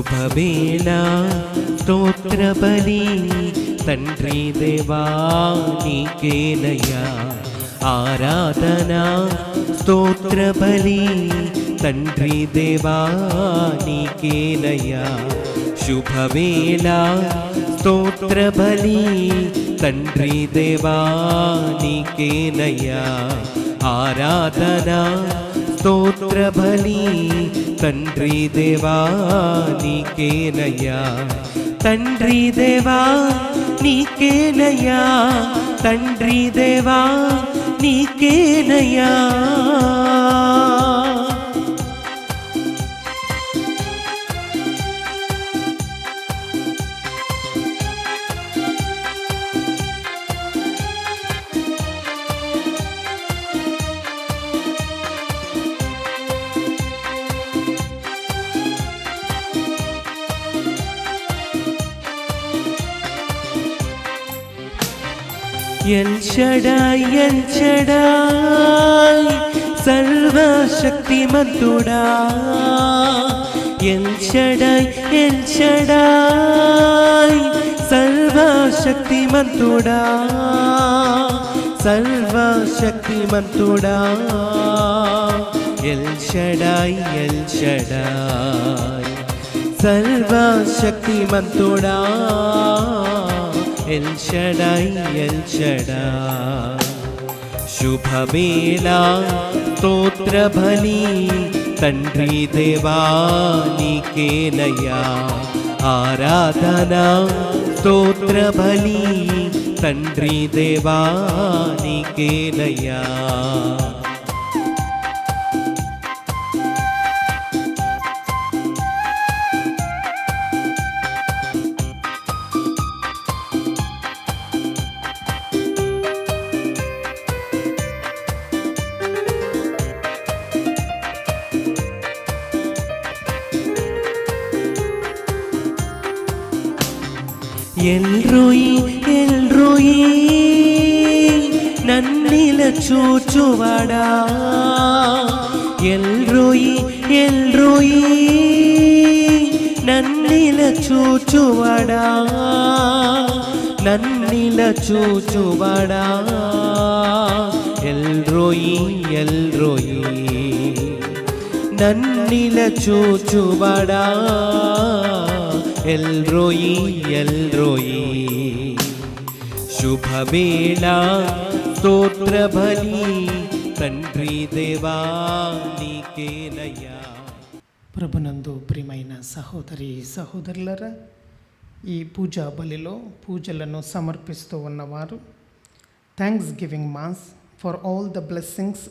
శుభవేళ స్తోత్ర బలి తండ్రి దేవా నీకేనయ్యా ఆరాధన స్తోత్ర బలి తండ్రి దేవా నీకేనయ్యా శుభవేళ స్తోత్ర బలి తండ్రి దేవా నీకేనయ్యా ఆరాధన స్తోత్ర బలి తండ్రి దేవా నీకేనయ్యా తండ్రి దేవా నీకేనయ్యా తండ్రి దేవా నీకేనయ్యా ఎల్ షడాయ్ ఎల్ షడాయ్ సర్వశక్తిమంతుడా ఎల్ షడాయ్ ఎల్ షడాయ్ సర్వశక్తిమంతుడా సర్వశక్తిమంతుడా ఎల్ షడాయ్ ఎల్ షడాయ్ సర్వశక్తిమంతుడా ఎల్ షడాయ్ ఎల్ షడాయ్ శుభవేళ స్తోత్ర బలి తండ్రి దేవా నీకేనయ్యా ఆరాధన స్తోత్ర బలి తండ్రి దేవా నీకేనయ్యా ఎల్రోయి ఎల్రోయి నన్నిల చూచువాడా ఎల్రోయి ఎల్రోయి నన్నిల చూచువాడా నన్నిల చూచువాడా ఎల్రోయి ఎల్రోయి నన్నిల చూచువాడా ఎల్రోయి ఎల్రోయి శుభవేళ స్తోత్ర బలి తండ్రి దేవా నీకేనయ్యా. ప్రభునందు ప్రియమైన సహోదరి సహోదరులరా, ఈ పూజా బలిలో పూజలను సమర్పిస్తూ ఉన్నవారు thanksgiving mass for all the blessings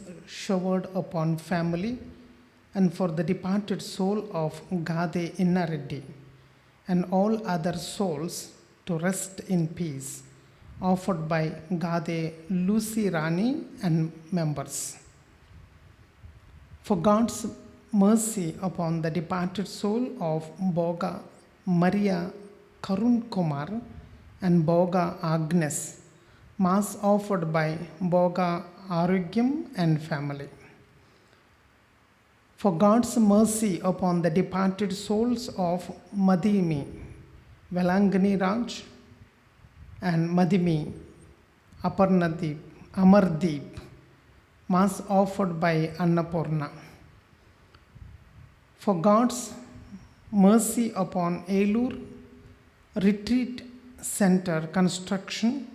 showered upon family and for the departed soul of Gade Innareddy and all other souls to rest in peace, offered by Gade Lucy Rani and members. For God's mercy upon the departed soul of Boga Maria Karun Kumar and Boga Agnes, mass offered by Boga Arogyam and family. For God's mercy upon the departed souls of Madhimi, Velangani Raj, and Madhimi Aparnadeep, Amardeep, mass offered by Annapurna. For God's mercy upon Elur Retreat Center construction,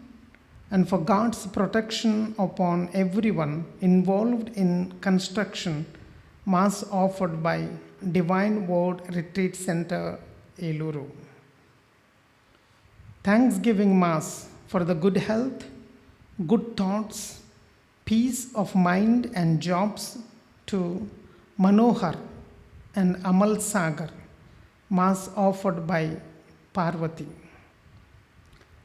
and for God's protection upon everyone involved in construction, mass offered by Divine Word Retreat Center, Eluru. Thanksgiving mass for the good health, good thoughts, peace of mind and jobs to Manohar and Amal Sagar, mass offered by Parvati.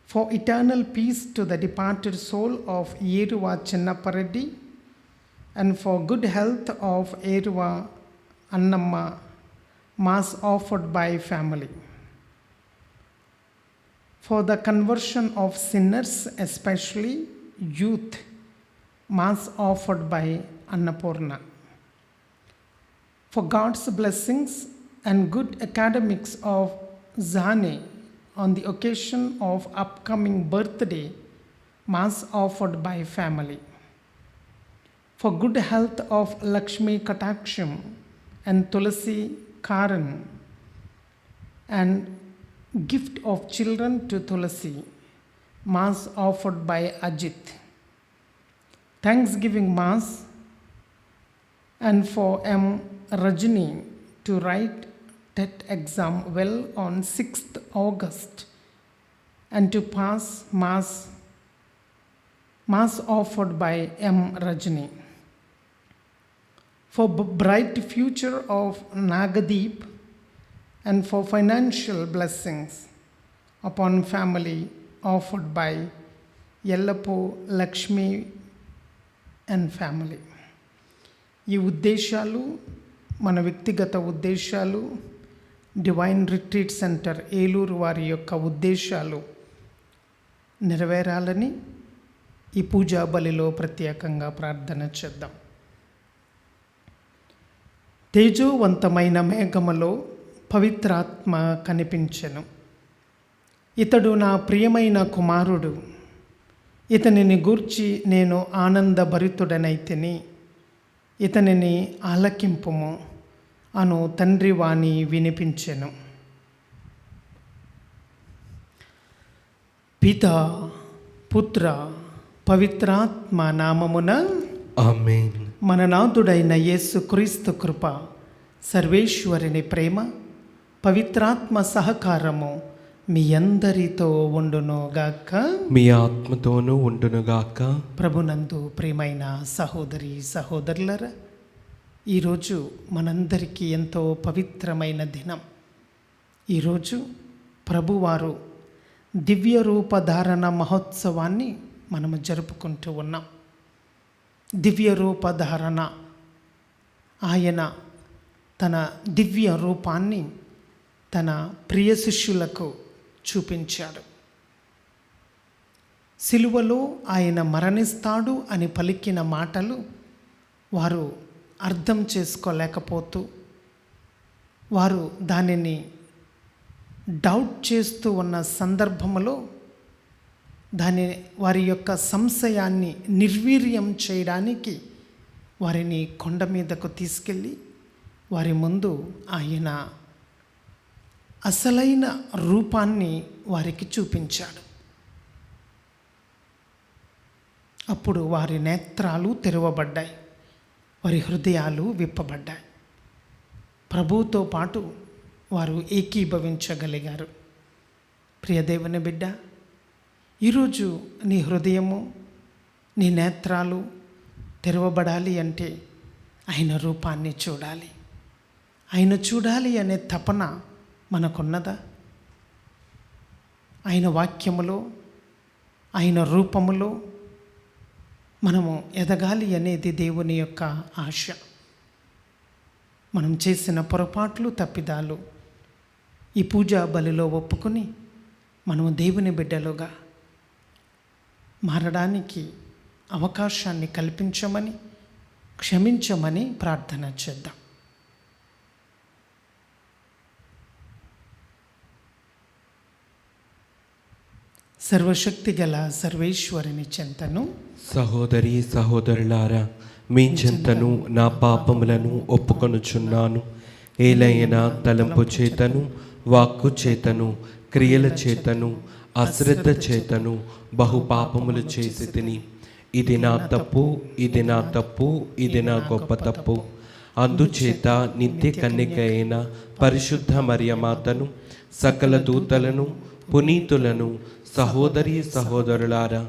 For eternal peace to the departed soul of Yeruva Chinnapareddy, and for good health of Eruva Annamma, mass offered by family. For the conversion of sinners, especially youth, mass offered by Annapurna. For God's blessings and good academics of Zane on the occasion of upcoming birthday mass offered by family. For good health of Lakshmi Kataksham and Tulasi Karan, and gift of children to Tulasi, mass offered by Ajit. Thanksgiving mass and for M. Rajini to write TET exam well on 6th August and to pass mass offered by M. Rajini. For bright future of Nagadeep and for financial blessings upon family offered by Yellapu Lakshmi and family. ఈ ఉద్దేశాలు మన వ్యక్తిగత ఉద్దేశాలు, divine retreat centre Eluru వారి యొక్క ఉద్దేశాలు నెరవేరాలని ఈ పూజా బలిలో ప్రత్యేకంగా ప్రార్థన చేద్దాం. తేజోవంతమైన మేఘములో పవిత్రాత్మ కనిపించెను. ఇతడు నా ప్రియమైన కుమారుడు, ఇతనిని గూర్చి నేను ఆనందభరితుడనైతిని, ఇతనిని ఆలకింపుము అను తండ్రి వాణి వినిపించెను. పితా పుత్ర పవిత్రాత్మ నామమున ఆమేన్. మన నాథుడైన యేసుక్రీస్తు కృప, సర్వేశ్వరుని ప్రేమ, పవిత్రాత్మ సహకారము మీ అందరితో ఉండునుగాక. మీ ఆత్మతోనూ ఉండునుగాక. ప్రభునందు ప్రియమైన సహోదరి సహోదరులరా, ఈరోజు మనందరికీ ఎంతో పవిత్రమైన దినం. ఈరోజు ప్రభువారు దివ్య రూపధారణ మహోత్సవాన్ని మనము జరుపుకుంటూ ఉన్నాం. దివ్య రూపధారణ, ఆయన తన దివ్య రూపాన్ని తన ప్రియ శిష్యులకు చూపించాడు. సిలువలో ఆయన మరణిస్తాడు అని పలికిన మాటలు వారు అర్థం చేసుకోలేకపోతూ, వారు దానిని డౌట్ చేస్తూ ఉన్న సందర్భంలో వారి యొక్క సంశయాన్ని నిర్వీర్యం చేయడానికి వారిని కొండ మీదకు తీసుకెళ్ళి వారి ముందు ఆయన అసలైన రూపాన్ని వారికి చూపించాడు. అప్పుడు వారి నేత్రాలు తెరవబడ్డాయి, వారి హృదయాలు విప్పబడ్డాయి. ప్రభువుతో పాటు వారు ఏకీభవించగలిగారు. ప్రియదేవుని బిడ్డ, ఈరోజు నీ హృదయము, నీ నేత్రాలు తెరవబడాలి అంటే ఆయన రూపాన్ని చూడాలి. ఆయన చూడాలి అనే తపన మనకున్నదా? ఆయన వాక్యములో, ఆయన రూపములో మనము ఎదగాలి అనేది దేవుని యొక్క ఆశ. మనం చేసిన పొరపాట్లు, తప్పిదాలు ఈ పూజా బలిలో ఒప్పుకొని మనము దేవుని బిడ్డలుగా మారడానికి అవకాశాన్ని కల్పించమని, క్షమించమని ప్రార్థన చేద్దాం. సర్వశక్తి గల సర్వేశ్వరుని చెంతను, సహోదరి సహోదరులారా, మీ చెంతను నా పాపములను ఒప్పుకొనుచున్నాను. ఏలైనా తలంపు చేతను, వాక్కు చేతను, క్రియల చేతను, అశ్రద్ధ చేతను బహుపాపములు చేసి తిని. ఇది నా తప్పు, ఇది నా తప్పు, ఇది నా గొప్ప తప్పు. అందుచేత నిత్య కన్యక అయిన పరిశుద్ధ మరియమాతను, సకల దూతలను, పునీతులను, సహోదరి సహోదరులారా,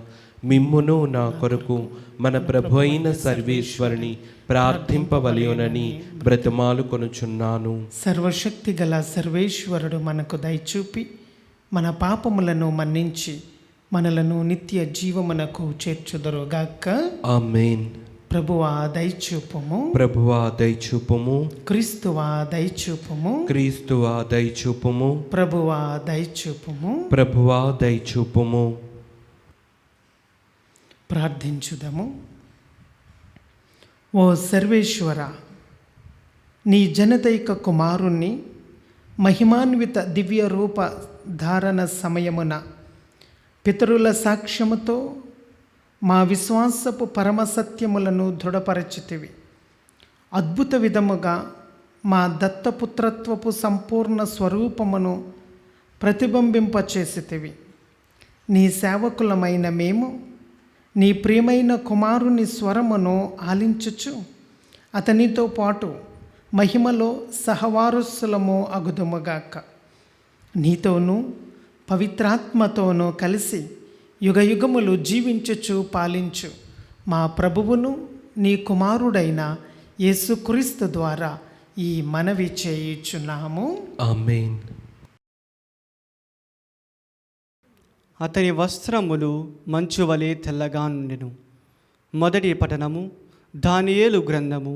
మిమ్మును నా కొరకు మన ప్రభు అయిన సర్వేశ్వరుని ప్రార్థింపవలయునని బ్రతిమాలు కొనుచున్నాను. సర్వశక్తి గల సర్వేశ్వరుడు మనకు దయచూపి మన పాపములను మన్నించి మనలను నిత్య జీవమునకు చేర్చుదరుగాక. ఆమేన్. ప్రభువా దయచూపుము, ప్రభువా దయచూపుము, క్రీస్తువా దయచూపుము, క్రీస్తువా దయచూపుము, ప్రభువా దయచూపుము. ప్రభువా దయచూపుము. ప్రార్థించుదము. ఓ సర్వేశ్వర, నీ జనదైక కుమారుణ్ణి మహిమాన్విత దివ్య రూప ధారణ సమయమున పితరుల సాక్ష్యముతో మా విశ్వాసపు పరమసత్యములను దృఢపరచితివి. అద్భుత విధముగా మా దత్తపుత్రత్వపు సంపూర్ణ స్వరూపమును ప్రతిబింబింపచేసితివి. నీ సేవకులమైన మేము నీ ప్రియమైన కుమారుని స్వరమును ఆలించుచు అతనితో పాటు మహిమలో సహవారసులము అగుదుముగాక. నీతోనూ పవిత్రాత్మతోనూ కలిసి యుగయుగములు జీవించుచు పాలించు మా ప్రభువును నీ కుమారుడైన యేసుక్రీస్తు ద్వారా ఈ మనవి చేయుచున్నాము. ఆమేన్. అతని వస్త్రములు మంచు వలె తెల్లగా నుండెను. మొదటి పఠనము దానియేలు గ్రంథము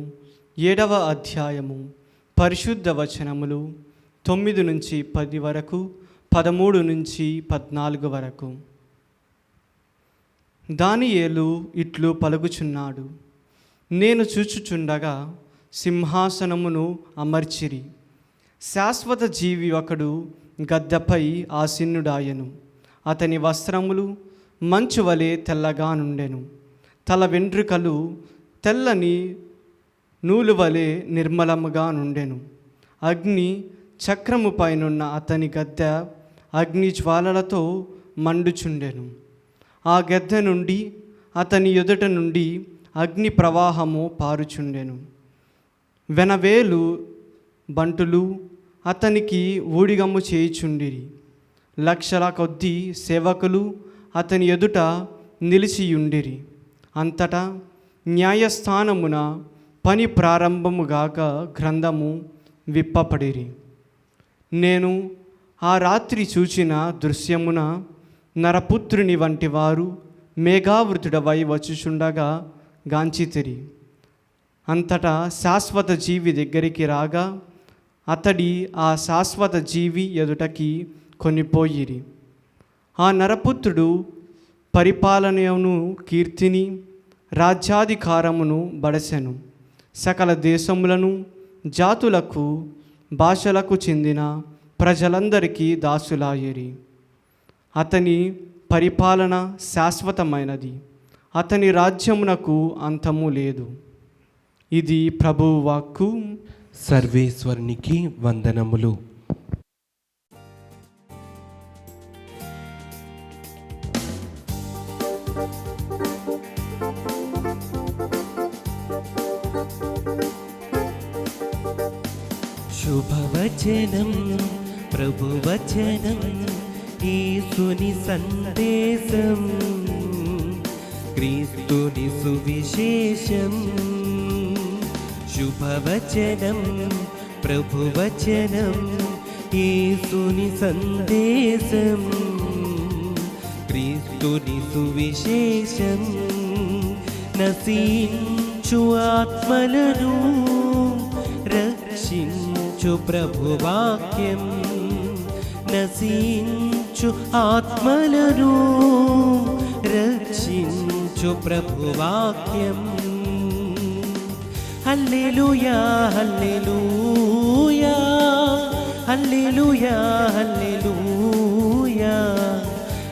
7వ అధ్యాయము పరిశుద్ధ వచనములు 9 నుంచి 10 వరకు, 13 నుంచి 14 వరకు. దానియేలు ఇట్లు పలుకుచున్నాడు. నేను చూచుచుండగా సింహాసనమును అమర్చిరి, శాశ్వత జీవి ఒకడు గద్దెపై ఆసీనుడాయెను. అతని వస్త్రములు మంచు వలె తెల్లగా నుండెను. తల వెంట్రుకలు తెల్లని నూలు వలె నిర్మలముగా నుండెను. అగ్ని చక్రము పైనున్న అతని గద్దె అగ్ని జ్వాలలతో మండుచుండెను. ఆ గద్దె నుండి అతని ఎదుట నుండి అగ్ని ప్రవాహము పారుచుండెను. వెనవేలు బంటులు అతనికి ఊడిగమ్ము చేయుచుండిరి. లక్షల కొద్దీ సేవకులు అతని ఎదుట నిలిచియుండిరి. అంతటా న్యాయస్థానమున పని ప్రారంభముగాక గ్రంథము విప్పబడిరి. నేను ఆ రాత్రి చూచిన దృశ్యమున నరపుత్రుని వంటి వారు మేఘావృతుడవై వచ్చుచుండగా గాంచితిరి. అంతటా శాశ్వత జీవి దగ్గరికి రాగా అతడి ఆ శాశ్వత జీవి ఎదుటకి కొనిపోయిరి. ఆ నరపుత్రుడు పరిపాలనను కీర్తిని రాజ్యాధికారమును బడసెను. సకల దేశములను జాతులకు భాషలకు చెందిన ప్రజలందరికీ దాసులాయిరి. అతని పరిపాలన శాశ్వతమైనది, అతని రాజ్యమునకు అంతము లేదు. ఇది ప్రభువు వాక్కు. సర్వేశ్వరునికి వందనములు. శుభవచనం ప్రభువచనం యేసుని సందేశం క్రీస్తుని సువిశేషం. శుభవచనం ప్రభువచనం యేసుని సందేశం క్రీస్తుని సువిశేషం. నశించు ఆత్మలను రక్షించు ప్రభువాక్యం, నశించు ఆత్మలను రక్షించు ప్రభువాక్యం. హల్లెలూయా hallelujah hallelujah hallelujah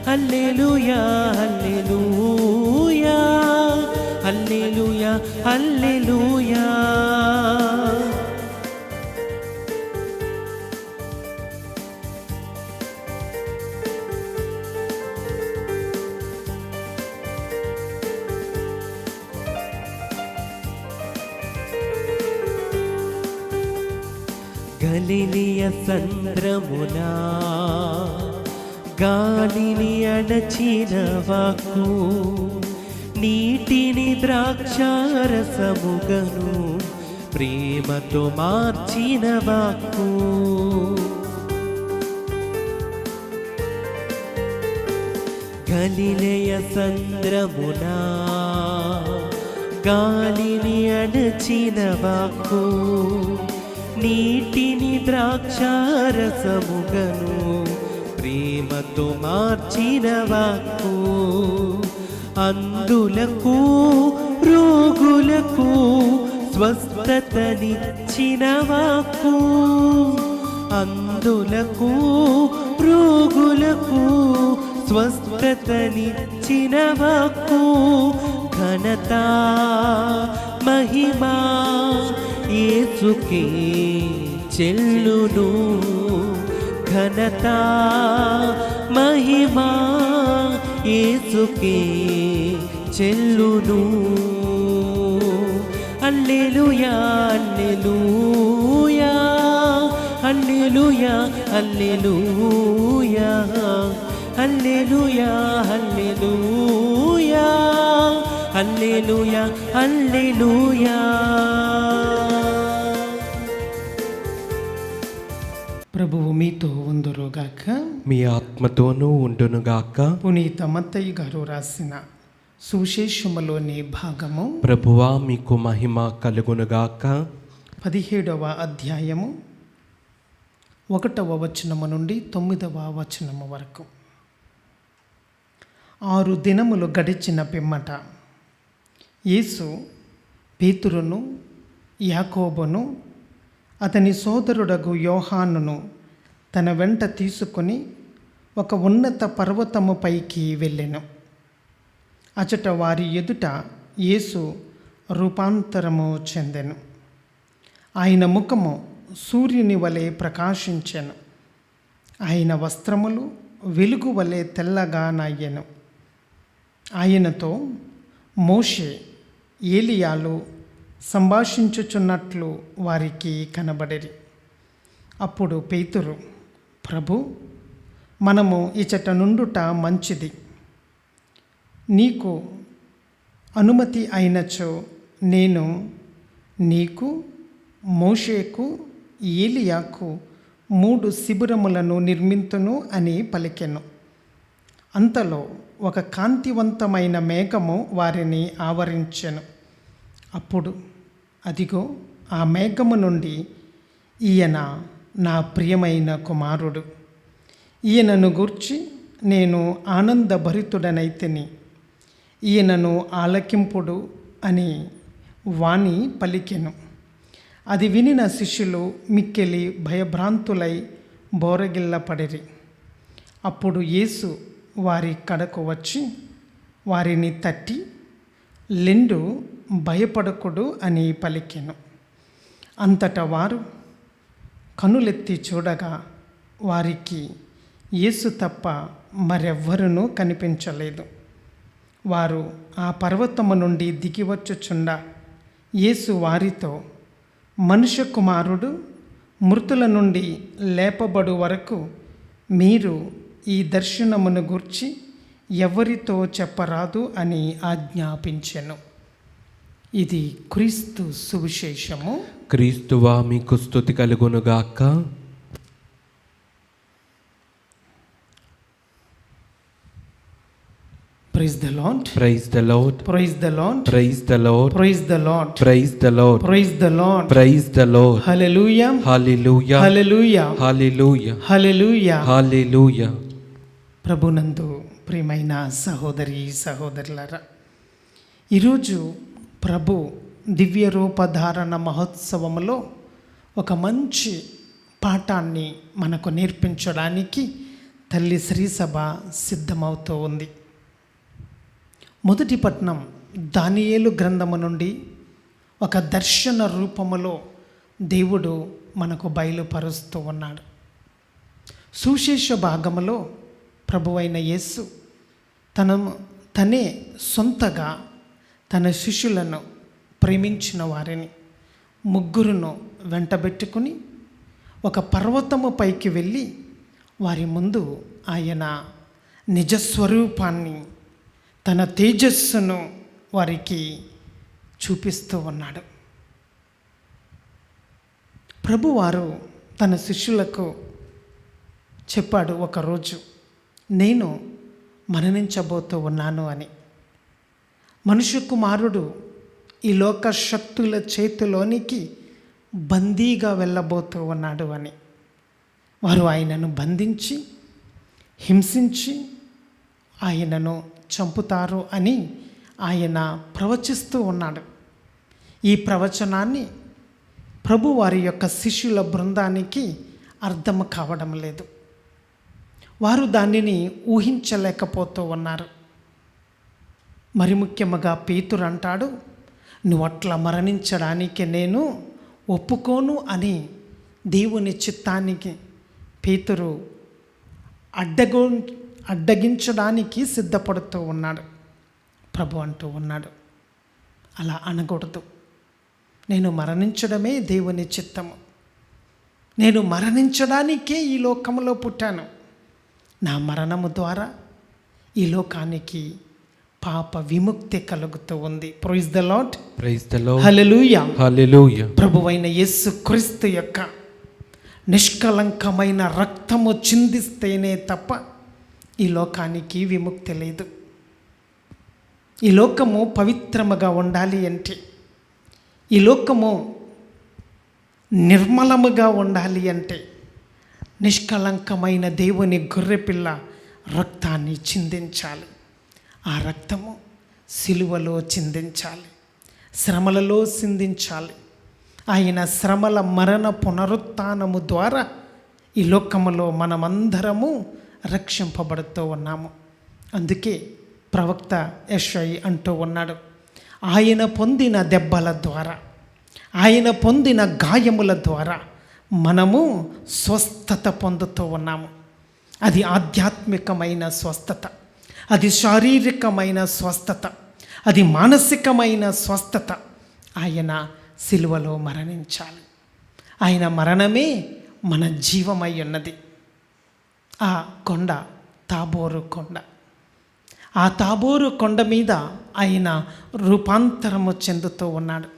hallelujah hallelujah hallelujah హల్లెలూయా. గలిలియ సంద్రమునా గాలిని అణచిన వాక్కు, నీటిని ద్రాక్షారసముగను ప్రేమతో మార్చిన వాక్కు. గలిలయ సంద్రమునా గాలిని అణచిన వాక్కు, నీటిని ద్రాక్షారసముగను ప్రేమతో మార్చిన వాక్కు. అందులకు రోగులకు స్వస్థతనిచ్చిన వాక్కు, అంధులకు రోగులకు స్వస్థతనిచ్చిన వాక్కు ఘనత మహిమా యేసుకే చెల్లును ఘనత మహిమా యేసుకే చెల్లును హల్లెలూయా hallelujah hallelujah hallelujah hallelujah hallelujah hallelujah హల్లెలూయా. ప్రభువు మీతో ఉందురుగాక. మీ ఆత్మతోనూ ఉండునుగాక. పునీత మత్తయి గారు రాసిన సువిశేషములోని భాగము. ప్రభువా మీకు మహిమ కలుగునుగాక. 17వ అధ్యాయము 1వ వచనము నుండి 9వ వచనము వరకు. 6 దినములు గడిచిన పిమ్మట యేసు పేతురును యాకోబును అతని సోదరుడగు యోహానును తన వెంట తీసుకొని ఒక ఉన్నత పర్వతము పైకి వెళ్ళెను. అచట వారి ఎదుట యేసు రూపాంతరము చెందెను. ఆయన ముఖము సూర్యుని వలె ప్రకాశించెను. ఆయన వస్త్రములు వెలుగు వలె తెల్లగా నయ్యెను. ఆయనతో మోషే ఏలియాలు సంభాషించుచున్నట్లు వారికి కనబడిరి. అప్పుడు పేతురు, ప్రభు, మనము ఇచట నుండుట మంచిది. నీకు అనుమతి అయినచో నేను నీకు, మోషేకు, ఏలియాకు 3 శిబిరములను నిర్మింతును అని పలికెను. అంతలో ఒక కాంతివంతమైన మేఘము వారిని ఆవరించెను. అప్పుడు అదిగో ఆ మేఘము నుండి, ఈయన నా ప్రియమైన కుమారుడు, ఈయనను గూర్చి నేను ఆనందభరితుడనైతిని, ఈయనను ఆలకింపుడు అని వాణి పలికెను. అది వినిన శిష్యులు మిక్కిలి భయభ్రాంతులై బోరగిల్లపడిరి. అప్పుడు యేసు వారి కడకు వచ్చి వారిని తట్టి, లెండు, భయపడకుడు అని పలికెను. అంతటా వారు కనులెత్తి చూడగా వారికి యేసు తప్ప మరెవ్వరునూ కనిపించలేదు. వారు ఆ పర్వతము నుండి దిగివచ్చుచుండ యేసు వారితో, మనుష్య కుమారుడు మృతుల నుండి లేపబడు వరకు మీరు ఈ దర్శనమును గూర్చి ఎవరితో చెప్పరాదు అని ఆజ్ఞాపించెను. ఇది క్రీస్తు సువిశేషము. క్రీస్తువా మీకు స్తుతి కలుగునుగాక. Praise the lord. Praise the lord. Praise the lord. Praise the lord. Praise the lord. Praise the lord. Praise the lord. Praise the lord. Hallelujah. Hallelujah. Hallelujah. Hallelujah. Hallelujah. Hallelujah. ప్రభునందు ప్రియమైన సహోదరి సహోదరులారా, ఈరోజు ప్రభు దివ్య రూపధారణ మహోత్సవంలో ఒక మంచి పాఠాన్ని మనకు నేర్పించడానికి తల్లి శ్రీసభ సిద్ధమవుతూ ఉంది. మొదటి పట్నం దానియేలు గ్రంథము నుండి ఒక దర్శన రూపములో దేవుడు మనకు బయలుపరుస్తూ ఉన్నాడు. సువిశేష భాగములో ప్రభువైన యేసు తనే సొంతగా తన శిష్యులను ప్రేమించిన వారిని 3 వెంటబెట్టుకుని ఒక పర్వతము పైకి వెళ్ళి వారి ముందు ఆయన నిజస్వరూపాన్ని, తన తేజస్సును వారికి చూపిస్తూ ఉన్నాడు. ప్రభువారు తన శిష్యులకు చెప్పాడు ఒకరోజు, నేను మరణించబోతూ ఉన్నాను అని. మనుష్య కుమారుడు ఈ లోక శక్తుల చేతిలోనికి బందీగా వెళ్ళబోతూ ఉన్నాడు అని. వారు ఆయనను బంధించి హింసించి ఆయనను చంపుతారు అని ఆయన ప్రవచిస్తూ ఉన్నాడు. ఈ ప్రవచనాన్ని ప్రభు వారి యొక్క శిష్యుల బృందానికి అర్థం కావడం లేదు. వారు దానిని ఊహించలేకపోతూ ఉన్నారు. మరి ముఖ్యంగా పేతురు అంటాడు, నువ్వు అట్లా మరణించడానికి నేను ఒప్పుకోను అని దేవుని చిత్తానికి పేతురు అడ్డగించడానికి సిద్ధపడుతూ ఉన్నాడు. ప్రభు అంటూ ఉన్నాడు, అలా అనకూడదు. నేను మరణించడమే దేవుని చిత్తము. నేను మరణించడానికే ఈ లోకంలో పుట్టాను. నా మరణము ద్వారా ఈ లోకానికి పాప విముక్తి కలుగుతూ ఉంది. Praise the lord. Praise the lord. Hallelujah. Hallelujah. ప్రభువైన యేసుక్రీస్తు యొక్క నిష్కలంకమైన రక్తము చిందిస్తేనే తప్ప ఈ లోకానికి విముక్తి లేదు. ఈ లోకము పవిత్రముగా ఉండాలి అంటే, ఈ లోకము నిర్మలముగా ఉండాలి అంటే నిష్కలంకమైన దేవుని గొర్రెపిల్ల రక్తాన్ని చిందించాలి. ఆ రక్తము సిలువలో చిందించాలి, శ్రమలలో చిందించాలి. ఆయన శ్రమల మరణ పునరుత్థానము ద్వారా ఈ లోకములో మనమందరము రక్షింపబడుతూ ఉన్నాము. అందుకే ప్రవక్త యెషయా అంటూ ఉన్నాడు, ఆయన పొందిన దెబ్బల ద్వారా, ఆయన పొందిన గాయముల ద్వారా మనము స్వస్థత పొందుతూ ఉన్నాము. అది ఆధ్యాత్మికమైన స్వస్థత, అది శారీరకమైన స్వస్థత, అది మానసికమైన స్వస్థత. ఆయన సిలువలో మరణించాలి. ఆయన మరణమే మన జీవమై ఉన్నది. ఆ కొండ తాబోరు కొండ. ఆ తాబోరు కొండ మీద ఆయన రూపాంతరము చెందుతూ ఉన్నాడు.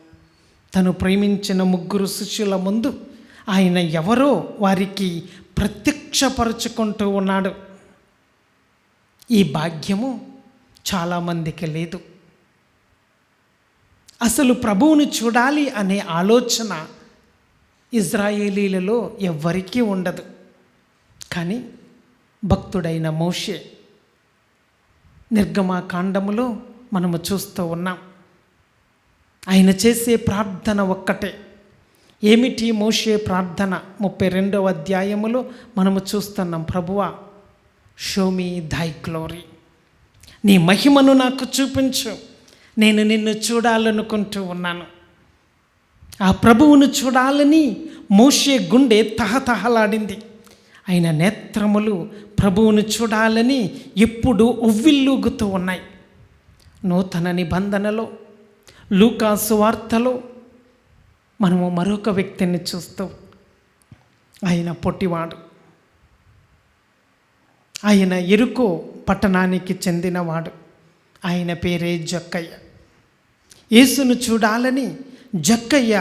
తను ప్రేమించిన 3 శిష్యుల ముందు ఆయన ఎవరో వారికి ప్రత్యక్షపరుచుకుంటూ ఉన్నాడు. ఈ భాగ్యము చాలామందికి లేదు. అసలు ప్రభువుని చూడాలి అనే ఆలోచన ఇజ్రాయేలీలలో ఎవ్వరికీ ఉండదు. కానీ భక్తుడైన మోషే నిర్గమకాండములో మనము చూస్తూ ఉన్నాం. ఆయన చేసే ప్రార్థన ఒక్కటే. ఏమిటి మోషే ప్రార్థన? 32వ అధ్యాయములో మనము చూస్తున్నాం. ప్రభువా, షో మీ థై గ్లోరీ, నీ మహిమను నాకు చూపించు, నేను నిన్ను చూడాలనుకుంటూ ఉన్నాను. ఆ ప్రభువును చూడాలని మోషే గుండె తహతహలాడింది. ఆయన నేత్రములు ప్రభువును చూడాలని ఎప్పుడు ఉవ్విల్లూగుతూ ఉన్నాయి. నూతన నిబంధనలో లూకా సువార్తలో మనము మరొక వ్యక్తిని చూస్తూ, ఆయన పొట్టివాడు, ఆయన ఎరుకో పట్టణానికి చెందినవాడు, ఆయన పేరే జక్కయ్య. యేసును చూడాలని జక్కయ్య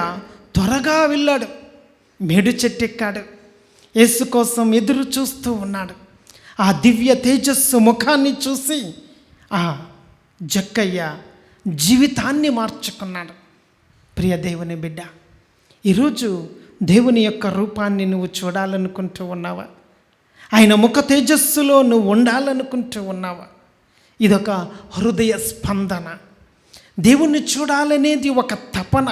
త్వరగా వెళ్ళాడు, మేడు చెట్టెక్కాడు, యేసు కోసం ఎదురు చూస్తూ ఉన్నాడు. ఆ దివ్య తేజస్సు ముఖాన్ని చూసి ఆ జక్కయ్య జీవితాన్ని మార్చుకున్నాడు. ప్రియ దేవుని బిడ్డ, ఈరోజు దేవుని యొక్క రూపాన్ని నువ్వు చూడాలనుకుంటూ ఉన్నావా? ఆయన ముఖ తేజస్సులో నువ్వు ఉండాలనుకుంటూ ఉన్నావా? ఇదొక హృదయ స్పందన. దేవుణ్ణి చూడాలనేది ఒక తపన.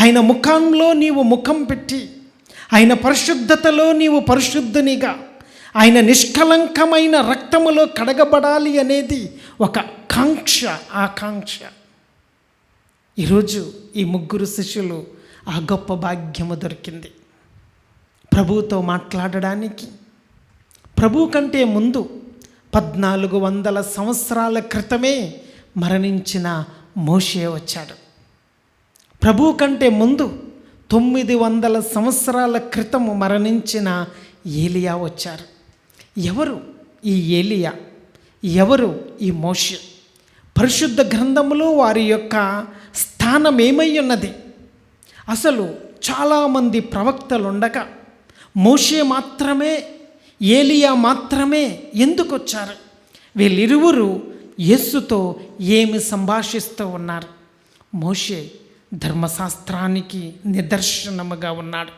ఆయన ముఖంలో నీవు ముఖం పెట్టి, ఆయన పరిశుద్ధతలో నీవు పరిశుద్ధునిగా, ఆయన నిష్కలంకమైన రక్తములో కడగబడాలి అనేది ఒక కాంక్ష, ఆకాంక్ష. ఈరోజు ఈ 3 శిష్యులు ఆ గొప్ప భాగ్యము దొరికింది. ప్రభువుతో మాట్లాడడానికి. ప్రభు కంటే ముందు 1400 సంవత్సరాల క్రితమే మరణించిన మోషే వచ్చాడు. ప్రభు కంటే ముందు 900 సంవత్సరాల క్రితము మరణించిన ఏలియా వచ్చారు. ఎవరు ఈ ఏలియా? ఎవరు ఈ మోషే? పరిశుద్ధ గ్రంథములో వారి యొక్క స్థానం ఏమై ఉన్నది? అసలు చాలామంది ప్రవక్తలు ఉండగా మోషే మాత్రమే, ఏలియా మాత్రమే ఎందుకు వచ్చారు? వీళ్ళిరువురు యేసుతో ఏమి సంభాషిస్తూ ఉన్నారు? మోషే ధర్మశాస్త్రానికి నిదర్శనముగా ఉన్నాడు.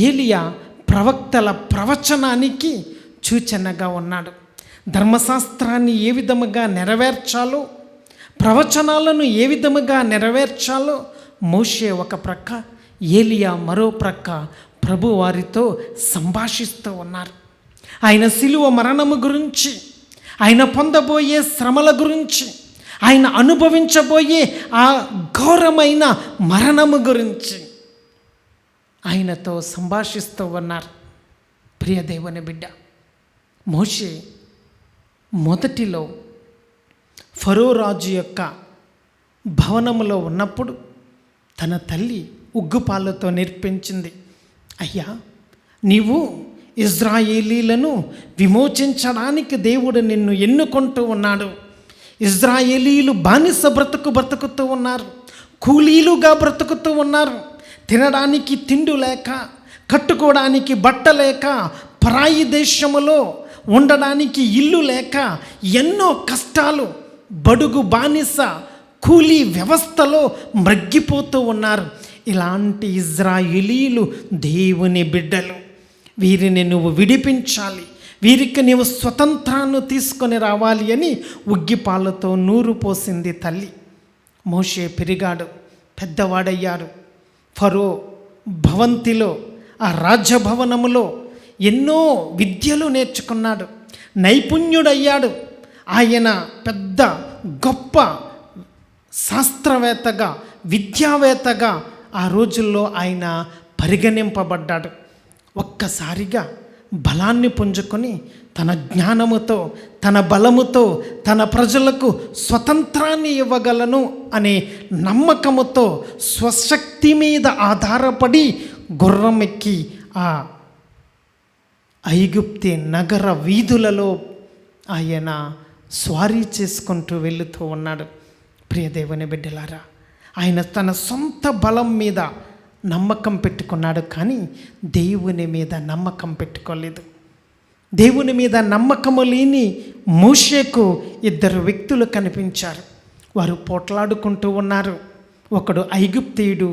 ఏలియా ప్రవక్తల ప్రవచనానికి సూచనగా ఉన్నాడు. ధర్మశాస్త్రాన్ని ఏ విధముగా నెరవేర్చాలో, ప్రవచనాలను ఏ విధముగా నెరవేర్చాలో మోషే ఒక ప్రక్క, ఏలియా మరో ప్రక్క ప్రభు వారితో సంభాషిస్తూ ఉన్నారు. ఆయన శిలువ మరణము గురించి, ఆయన పొందబోయే శ్రమల గురించి, ఆయన అనుభవించబోయే ఆ ఘోరమైన మరణము గురించి ఆయనతో సంభాషిస్తూ ఉన్నారు. ప్రియ దేవుని బిడ్డ, మోషే మొదటిలో ఫరో రాజు యొక్క భవనములో ఉన్నప్పుడు తన తల్లి ఉగ్గుపాలతో నేర్పించింది, అయ్యా, నీవు ఇజ్రాయేలీలను విమోచించడానికి దేవుడు నిన్ను ఎన్నుకుంటూ ఉన్నాడు. ఇజ్రాయేలీలు బానిస బ్రతుకుతూ ఉన్నారు, కూలీలుగా బ్రతుకుతూ ఉన్నారు. తినడానికి తిండి లేక, కట్టుకోవడానికి బట్ట లేక, పరాయి దేశములో ఉండడానికి ఇల్లు లేక ఎన్నో కష్టాలు, బడుగు బానిస కూలీ వ్యవస్థలో మ్రగ్గిపోతూ ఉన్నారు. ఇలాంటి ఇజ్రాయేలీలు దేవుని బిడ్డలు. వీరిని నువ్వు విడిపించాలి, వీరికి నీవు స్వతంత్రాన్ని తీసుకొని రావాలి అని ఉగ్గిపాలతో నూరు పోసింది తల్లి. మోషే పెరిగాడు, పెద్దవాడయ్యాడు. ఫరో భవంతిలో, ఆ రాజభవనములో ఎన్నో విద్యలు నేర్చుకున్నాడు, నైపుణ్యుడయ్యాడు. ఆయన పెద్ద గొప్ప శాస్త్రవేత్తగా, విద్యావేత్తగా ఆ రోజుల్లో ఆయన పరిగణింపబడ్డాడు. ఒక్కసారిగా బలాన్ని పుంజుకొని తన జ్ఞానముతో, తన బలముతో తన ప్రజలకు స్వతంత్రాన్ని ఇవ్వగలను అనే నమ్మకముతో స్వశక్తి మీద ఆధారపడి గుర్రం ఎక్కి ఆ ఐగుప్తి నగర వీధులలో ఆయన స్వారీ చేసుకుంటూ వెళుతూ ఉన్నాడు. ప్రియ దేవుని బిడ్డలారా, ఆయన తన సొంత బలం మీద నమ్మకం పెట్టుకున్నాడు, కానీ దేవుని మీద నమ్మకం పెట్టుకోలేదు. దేవుని మీద నమ్మకము లేని మోషేకు ఇద్దరు వ్యక్తులు కనిపించారు. వారు పోట్లాడుకుంటూ ఉన్నారు. ఒకడు ఐగుప్తీయుడు,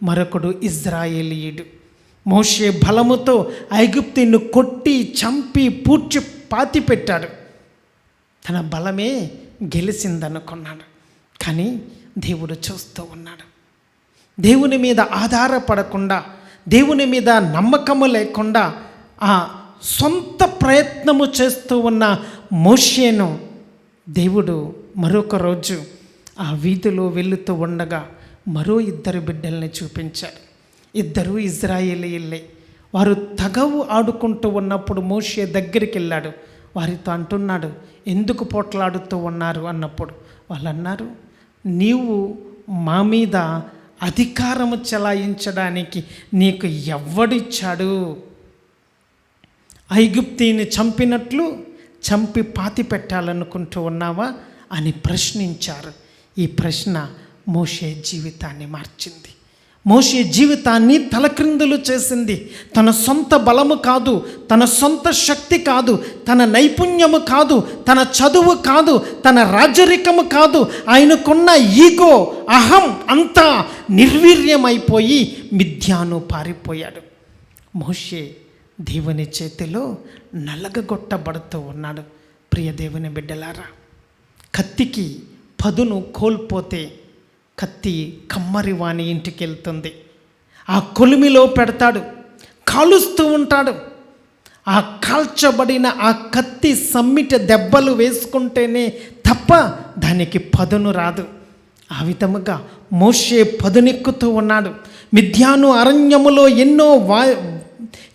మరొకడు ఇజ్రాయేలీయుడు. మోషే బలముతో ఐగుప్తీయుని కొట్టి చంపి పూడ్చి పాతి పెట్టాడు. తన బలమే గెలిచిందనుకున్నాడు, కానీ దేవుడు చూస్తూ ఉన్నాడు. దేవుని మీద ఆధారపడకుండా, దేవుని మీద నమ్మకము లేకుండా ఆ సొంత ప్రయత్నము చేస్తూ ఉన్న మోషేను దేవుడు మరొక రోజు ఆ వీధిలో వెళుతూ ఉండగా మరో ఇద్దరు బిడ్డల్ని చూపించాడు. ఇద్దరు ఇజ్రాయేలీయులే. వారు తగవు ఆడుకుంటూ ఉన్నప్పుడు మోషే దగ్గరికి వెళ్ళాడు. వారితో అంటున్నాడు, ఎందుకు పోట్లాడుతూ ఉన్నారు అన్నప్పుడు వాళ్ళు అన్నారు, నీవు మా మీద అధికారము చెలాయించడానికి నీకు ఎవడిచ్చాడు? ఐగుప్తీని చంపినట్లు చంపి పాతి పెట్టాలనుకుంటూ ఉన్నావా అని ప్రశ్నించారు. ఈ ప్రశ్న మోషే జీవితాన్ని మార్చింది. మోషే జీవితాన్ని తలక్రిందులు చేసింది. తన సొంత బలము కాదు, తన సొంత శక్తి కాదు, తన నైపుణ్యము కాదు, తన చదువు కాదు, తన రాజరికము కాదు, ఆయనకున్న ఈగో, అహం అంతా నిర్వీర్యమైపోయి మిథ్యాను పారిపోయాడు. మోషే దేవుని చేతిలో నలగగొట్టబడుతూ ఉన్నాడు. ప్రియ దేవుని బిడ్డలారా, కత్తికి పదును కోల్పోతే కత్తి కమ్మరివాణి ఇంటికి వెళ్తుంది. ఆ కొలిమిలో పెడతాడు, కాలుస్తూ ఉంటాడు. ఆ కాల్చబడిన ఆ కత్తి సమ్మిట దెబ్బలు వేసుకుంటేనే తప్ప దానికి పదును రాదు. ఆ విధముగా మోషే పదునెక్కుతూ ఉన్నాడు. మిథ్యాను అరణ్యములో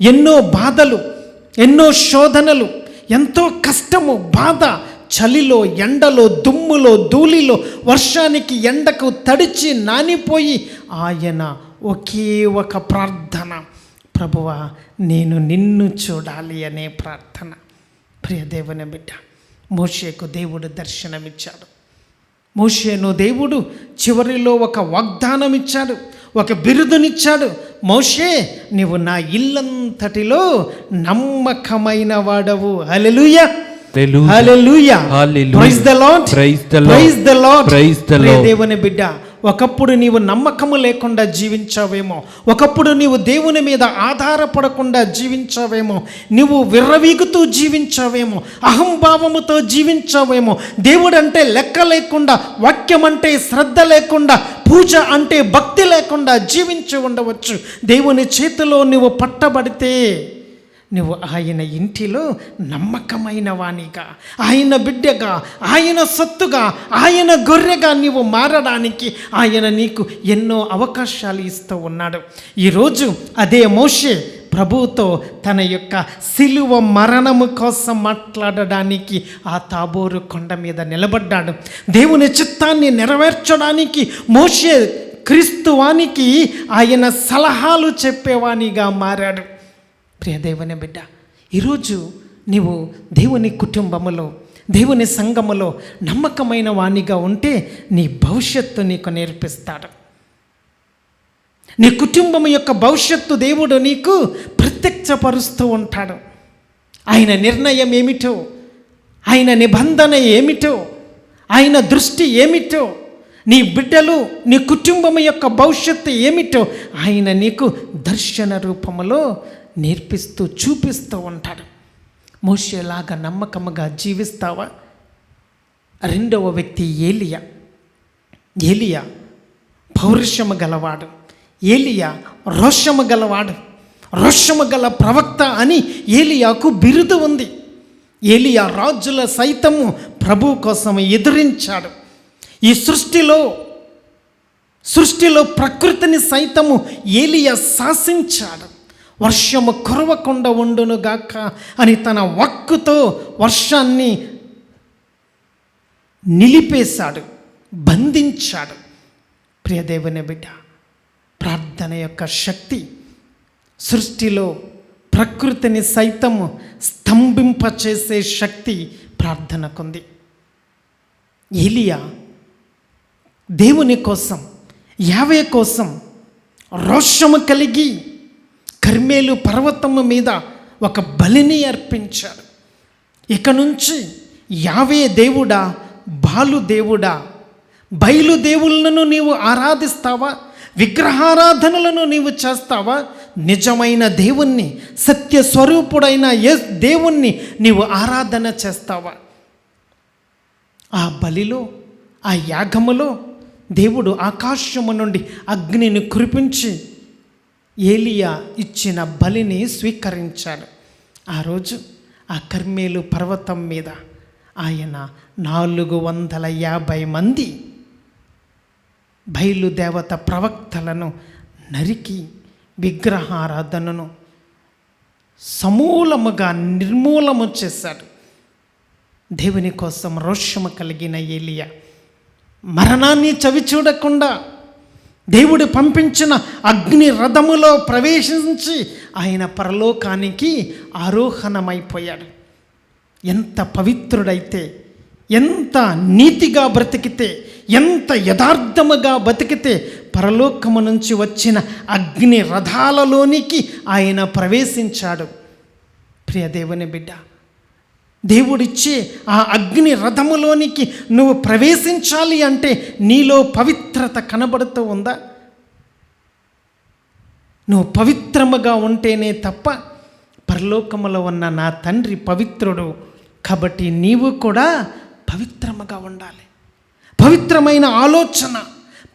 ఎన్నో బాధలు, ఎన్నో శోధనలు, ఎంతో కష్టము, బాధ, చలిలో, ఎండలో, దుమ్ములో, ధూళిలో, వర్షానికి ఎండకు తడిచి నానిపోయి ఆయన ఒకే ఒక ప్రార్థన, ప్రభువా నేను నిన్ను చూడాలి అనే ప్రార్థన. ప్రియ దేవుని బిడ్డ, మోషేకు దేవుడు దర్శనమిచ్చాడు. మోషేను దేవుడు చివరిలో ఒక వాగ్దానం ఇచ్చాడు, ఒక బిరుదునిచ్చాడు. మోషే, నీవు నా ఇల్లంతటిలో నమ్మకమైన వాడవు. Hallelujah, hallelujah, praise the lord, praise the lord. దేవుని బిడ్డ, ఒకప్పుడు నీవు నమ్మకము లేకుండా జీవించావేమో, ఒకప్పుడు నీవు దేవుని మీద ఆధారపడకుండా జీవించావేమో, నువ్వు విర్రవీగుతూ జీవించావేమో, అహంభావముతో జీవించావేమో, దేవుడంటే లెక్క లేకుండా, వాక్యం అంటే శ్రద్ధ లేకుండా, పూజ అంటే భక్తి లేకుండా జీవించి ఉండవచ్చు. దేవుని చేతిలో నువ్వు పట్టబడితే నువ్వు ఆయన ఇంటిలో నమ్మకమైన వాణిగా, ఆయన బిడ్డగా, ఆయన సొత్తుగా, ఆయన గొర్రెగా నీవు మారడానికి ఆయన నీకు ఎన్నో అవకాశాలు ఇస్తూ ఉన్నాడు. ఈరోజు అదే మోషే ప్రభువుతో తన యొక్క సిలువ మరణము కోసం మాట్లాడడానికి ఆ తాబోరు కొండ మీద నిలబడ్డాడు. దేవుని చిత్తాన్ని నెరవేర్చడానికి మోషే క్రీస్తువానికి ఆయన సలహాలు చెప్పేవానిగా మారాడు. ప్రియ దేవుని బిడ్డ, ఈరోజు నీవు దేవుని కుటుంబములో, దేవుని సంఘములో నమ్మకమైన వాణిగా ఉంటే నీ భవిష్యత్తు నీకు నేర్పిస్తాడు. నీ కుటుంబం యొక్క భవిష్యత్తు దేవుడు నీకు ప్రత్యక్షపరుస్తూ ఉంటాడు. ఆయన నిర్ణయం ఏమిటో, ఆయన నిబంధన ఏమిటో, ఆయన దృష్టి ఏమిటో, నీ బిడ్డలు, నీ కుటుంబం యొక్క భవిష్యత్తు ఏమిటో ఆయన నీకు దర్శన రూపములో నేర్పిస్తూ చూపిస్తూ ఉంటాడు. మోషేలాగా నమ్మకముగా జీవిస్తావా? రెండవ వ్యక్తి ఏలియా. ఏలియా పౌరుషము గలవాడు. ఏలియా రోషము గలవాడు. రోషము గల ప్రవక్త అని ఏలియాకు బిరుదు ఉంది. ఏలియా రాజుల సైతము ప్రభు కోసం ఎదిరించాడు. ఈ సృష్టిలో ప్రకృతిని సైతము ఏలియా శాసించాడు. వర్షము కురవకుండా ఉండునుగాక అని తన వాక్కుతో వర్షాన్ని నిలిపేశాడు, బంధించాడు. ప్రియదేవుని బిడ్డ, ప్రార్థన యొక్క శక్తి సృష్టిలో ప్రకృతిని సైతము స్తంభింపచేసే శక్తి ప్రార్థనకుంది. ఏలియా దేవుని కోసం, యావే కోసం రోషము కలిగి కర్మేలు పర్వతము మీద ఒక బలిని అర్పించాడు. ఇక నుంచి యావే దేవుడా, బాలు దేవుడా, బయలు దేవుళ్ళను నీవు ఆరాధిస్తావా? విగ్రహారాధనలను నీవు చేస్తావా? నిజమైన దేవుణ్ణి, సత్యస్వరూపుడైన దేవుణ్ణి నీవు ఆరాధన చేస్తావా? ఆ బలిలో, ఆ యాగములో దేవుడు ఆకాశము నుండి అగ్నిని కురిపించి ఏలియా ఇచ్చిన బలిని స్వీకరించాడు. ఆ రోజు ఆ కర్మేలు పర్వతం మీద ఆయన 450 మంది బయలుదేవత ప్రవక్తలను నరికి విగ్రహారాధనను సమూలముగా నిర్మూలము చేశాడు. దేవుని కోసం రోషము కలిగిన ఏలియా మరణాన్ని చవి చూడకుండా దేవుడు పంపించిన అగ్ని రథములో ప్రవేశించి ఆయన పరలోకానికి ఆరోహణమైపోయాడు. ఎంత పవిత్రుడైతే, ఎంత నీతిగా బ్రతికితే, ఎంత యథార్థముగా బతికితే పరలోకము నుంచి వచ్చిన అగ్ని రథాలలోనికి ఆయన ప్రవేశించాడు. ప్రియ దేవుని బిడ్డ, దేవుడిచ్చే ఆ అగ్ని రథములోనికి నువ్వు ప్రవేశించాలి అంటే నీలో పవిత్రత కనబడుతూ ఉందా? నువ్వు పవిత్రముగా ఉంటేనే తప్ప పరలోకములో ఉన్న నా తండ్రి పవిత్రుడు కాబట్టి నీవు కూడా పవిత్రముగా ఉండాలి. పవిత్రమైన ఆలోచన,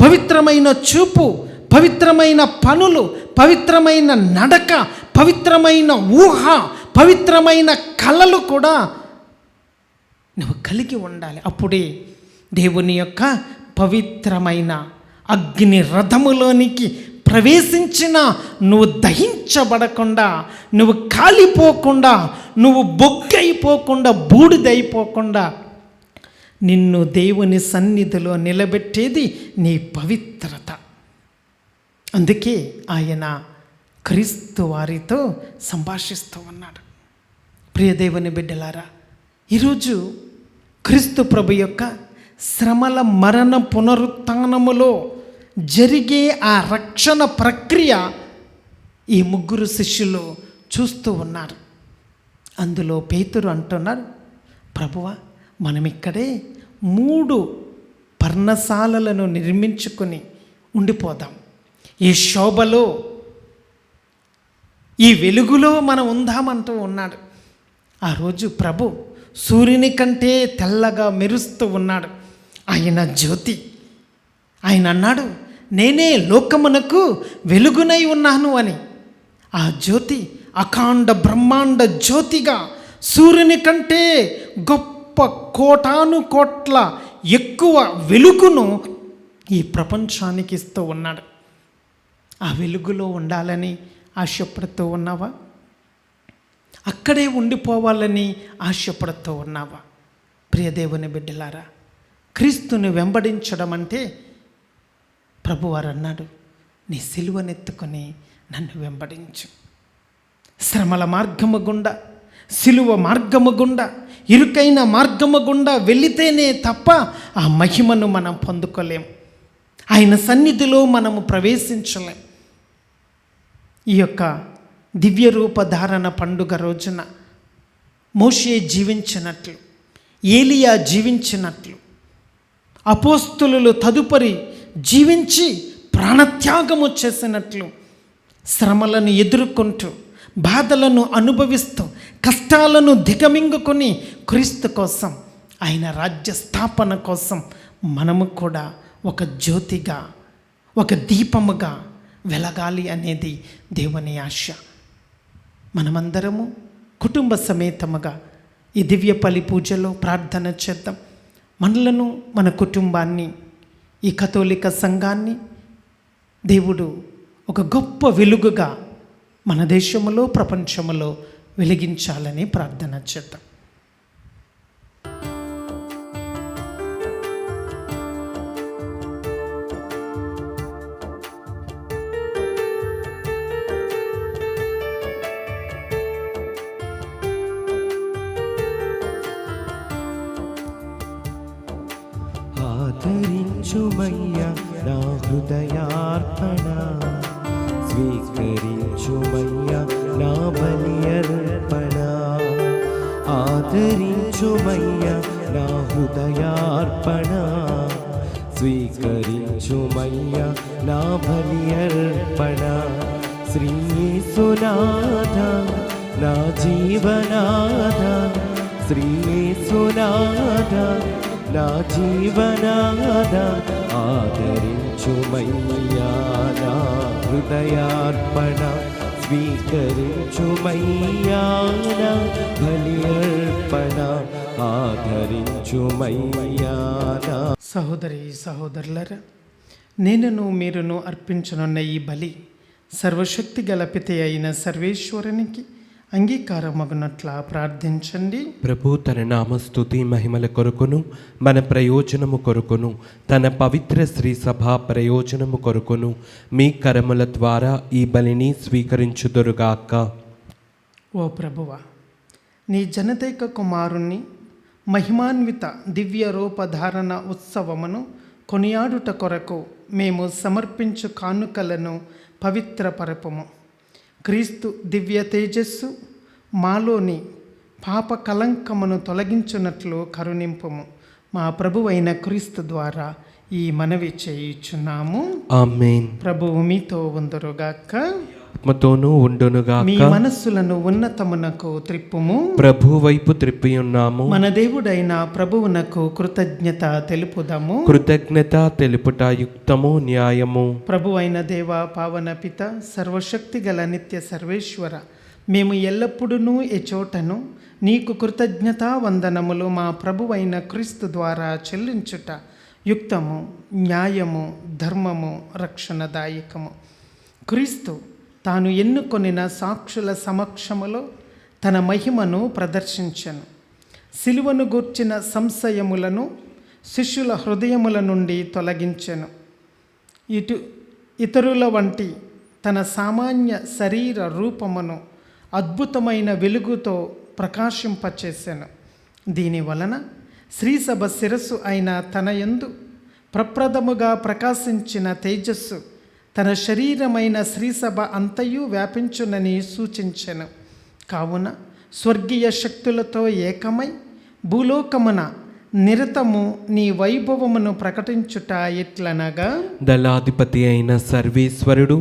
పవిత్రమైన చూపు, పవిత్రమైన పనులు, పవిత్రమైన నడక, పవిత్రమైన ఊహ, పవిత్రమైన కళలు కూడా నువ్వు కలిగి ఉండాలి. అప్పుడే దేవుని యొక్క పవిత్రమైన అగ్ని రథములోనికి ప్రవేశించిన నువ్వు దహించబడకుండా, నువ్వు కాలిపోకుండా, నువ్వు బొగ్గైపోకుండా, బూడిదైపోకుండా నిన్ను దేవుని సన్నిధిలో నిలబెట్టేది నీ పవిత్రత. అందుకే ఆయన క్రీస్తు వారితో సంభాషిస్తూ ఉన్నాడు. ప్రియదేవుని బిడ్డలారా, ఈరోజు క్రీస్తు ప్రభు యొక్క శ్రమల మరణ పునరుత్థానములో జరిగే ఆ రక్షణ ప్రక్రియ ఈ ముగ్గురు శిష్యులు చూస్తూ ఉన్నారు. అందులో పేతురు అంటున్నారు, ప్రభువా, మనం ఇక్కడే 3 పర్ణశాలలను నిర్మించుకొని ఉండిపోదాం. ఈ శోభలో, ఈ వెలుగులో మనం ఉందామంటూ ఉన్నాడు. ఆ రోజు ప్రభు సూర్యుని కంటే తెల్లగా మెరుస్తూ ఉన్నాడు. ఆయన జ్యోతి. ఆయన అన్నాడు, నేనే లోకమునకు వెలుగునై ఉన్నాను అని. ఆ జ్యోతి అఖండ బ్రహ్మాండ జ్యోతిగా సూర్యుని కంటే గొప్ప కోటాను కోట్ల ఎక్కువ వెలుగును ఈ ప్రపంచానికి ఇస్తూ ఉన్నాడు. ఆ వెలుగులో ఉండాలని ఆశపడుతూ ఉన్నావా? అక్కడే ఉండిపోవాలని ఆశపడుతూ ఉన్నావా? ప్రియదేవుని బిడ్డలారా, క్రీస్తుని వెంబడించడం అంటే ప్రభువారు అన్నాడు, నీ సిలువనెత్తుకొని నన్ను వెంబడించు. శ్రమల మార్గము గుండా, సిలువ మార్గము గుండా, ఇరుకైన మార్గము గుండా వెళితేనే తప్ప ఆ మహిమను మనం పొందుకోలేం. ఆయన సన్నిధిలో మనము ప్రవేశించలేం. ఈ యొక్క దివ్య రూపధారణ పండుగ రోజున మోషే జీవించినట్లు, ఏలియా జీవించినట్లు, అపోస్తులు తదుపరి జీవించి ప్రాణత్యాగము చేసినట్లు శ్రమలను ఎదుర్కొంటూ, బాధలను అనుభవిస్తూ, కష్టాలను దిగమింగుకొని క్రీస్తు కోసం, ఆయన రాజ్య స్థాపన కోసం మనము కూడా ఒక జ్యోతిగా, ఒక దీపముగా వెలగాలి అనేది దేవుని ఆశ. మనమందరము కుటుంబ సమేతముగా ఈ దివ్యపలి పూజలో ప్రార్థన చేద్దాం. మనలను, మన కుటుంబాన్ని, ఈ కథోలిక సంఘాన్ని దేవుడు ఒక గొప్ప వెలుగుగా మన దేశంలో, ప్రపంచంలో వెలిగించాలని ప్రార్థన చేద్దాం. ఆదరించుమయ్యా నా హృదయార్పణ, స్వీకరించుమయ్యా నా బలి అర్పణ. ఆదరించుమయ్యా నా హృదయార్పణ, స్వీకరించుమయ్యా నా బలి అర్పణ. శ్రీ యేసునాథ నా జీవనాథ, శ్రీ యేసునాథ నా జీవనాద, ఆదరించుమయ్యా నా హృదయార్పణ, స్వీకరించుమయ్యా నా బలి అర్పణ. ఆదరించుమయ్యా నా. సహోదరి సహోదరులరా, నేనును మీరును అర్పించనున్న ఈ బలి సర్వశక్తి గల పిత అయిన సర్వేశ్వరునికి అంగీకారమగునట్లా ప్రార్థించండి. ప్రభు తన నామస్తుతి మహిమల కొరకును, మన ప్రయోజనము కొరకును, తన పవిత్ర శ్రీ సభ ప్రయోజనము కొరకును మీ కరముల ద్వారా ఈ బలిని స్వీకరించుదురుగాక. ఓ ప్రభువా, నీ జనతైక కుమారుణ్ణి మహిమాన్విత దివ్య రూపధారణ ఉత్సవమును కొనియాడుట కొరకు మేము సమర్పించు కానుకలను పవిత్రపరపము. క్రీస్తు దివ్య తేజస్సు మాలోని పాప కలంకమును తొలగించున్నట్లు కరుణింపుము. మా ప్రభువైన క్రీస్తు ద్వారా ఈ మనవి చేయుచున్నాము. ఆమేన్. ప్రభువు మీతో ఉందురుగాక, ఆత్మతోనూ ఉండునుగాక. మీ మనస్సులను ఉన్నతమునకు త్రిప్పుము. ప్రభు వైపు త్రిప్పి ఉన్నాము. మన దేవుడైన ప్రభువునకు కృతజ్ఞత తెలుపుదాము. కృతజ్ఞత తెలుపుట యుక్తము, న్యాయము. ప్రభు అయిన దేవ, పావన పిత, సర్వశక్తి గల నిత్య సర్వేశ్వర, మేము ఎల్లప్పుడూ ఏ చోటను నీకు కృతజ్ఞతా వందనములు మా ప్రభువైన క్రీస్తు ద్వారా చెల్లించుట యుక్తము, న్యాయము, ధర్మము, రక్షణదాయకము. క్రీస్తు తాను ఎన్నుకొనిన సాక్షుల సమక్షములో తన మహిమను ప్రదర్శించెను. సిలువను గూర్చిన సంశయములను శిష్యుల హృదయముల నుండి తొలగించెను. ఇతరుల వంటి తన సామాన్య శరీర రూపమును అద్భుతమైన వెలుగుతో ప్రకాశింపచేసెను. దీని వలన శ్రీసభ శిరస్సు అయిన తన యందు ప్రప్రథముగా ప్రకాశించిన తేజస్సు తన శరీరమైన శ్రీసభ అంతయు వ్యాపించునని సూచించెను. కావున స్వర్గీయ శక్తులతో ఏకమై భూలోకమున నిరతము నీ వైభవమును ప్రకటించుట ఎట్లనగా, దళాధిపతి అయిన సర్వేశ్వరుడు